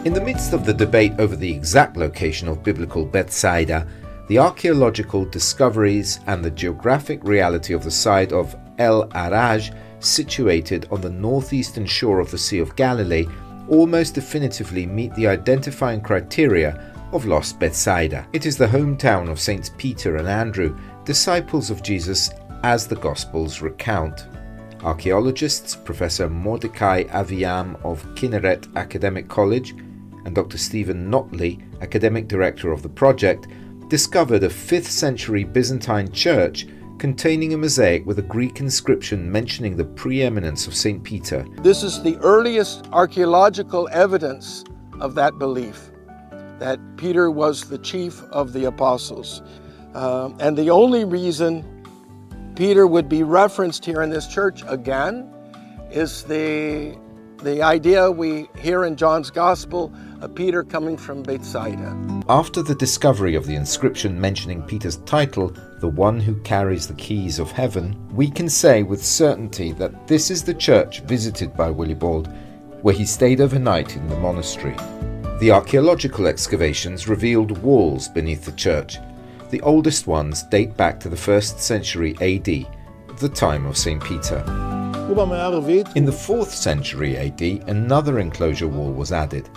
In the midst of the debate over the exact location of biblical Bethsaida, the archaeological discoveries and the geographic reality of the site of el-araj, situated on the northeastern shore of the Sea of Galilee, almost definitively meet the identifying criteria of lost Bethsaida. It is the hometown of Saints Peter and Andrew, disciples of Jesus as the Gospels recount. Archaeologists Professor Mordecai Aviam of Kinneret Academic College and Dr. Stephen Notley, Academic Director of the project, discovered a 5th century Byzantine church containing a mosaic with a Greek inscription mentioning the preeminence of St. Peter. This is the earliest archaeological evidence of that belief, that Peter was the chief of the apostles. And the only reason Peter would be referenced here in this church again is the idea we hear in John's Gospel of Peter coming from Bethsaida. After the discovery of the inscription mentioning Peter's title, the one who carries the keys of heaven, we can say with certainty that this is the church visited by Willibald, where he stayed overnight in the monastery. The archaeological excavations revealed walls beneath the church. The oldest ones date back to the 1st century AD, the time of St. Peter. In the 4th century AD, another enclosure wall was added.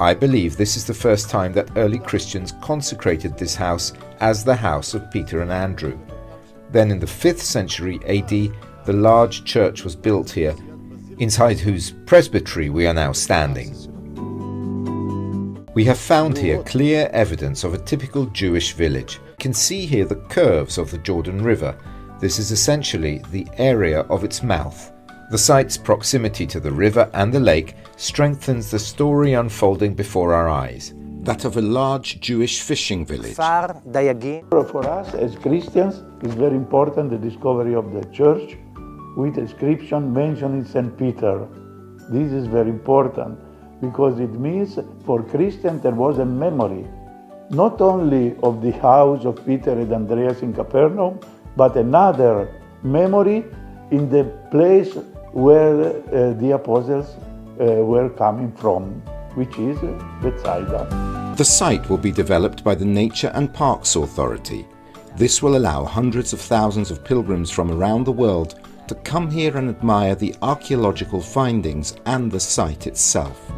I believe this is the first time that early Christians consecrated this house as the house of Peter and Andrew. Then in the 5th century AD, the large church was built here, inside whose presbytery we are now standing. We have found here clear evidence of a typical Jewish village. You can see here the curves of the Jordan River. This is essentially the area of its mouth. The site's proximity to the river and the lake strengthens the story unfolding before our eyes, that of a large Jewish fishing village. For us as Christians, it's very important the discovery of the church with inscription mentioning St. Peter. This is very important because it means for Christians there was a memory, not only of the house of Peter and Andreas in Capernaum, but another memory in the place where the apostles were coming from, which is Bethsaida. The site will be developed by the Nature and Parks Authority. This will allow hundreds of thousands of pilgrims from around the world to come here and admire the archaeological findings and the site itself.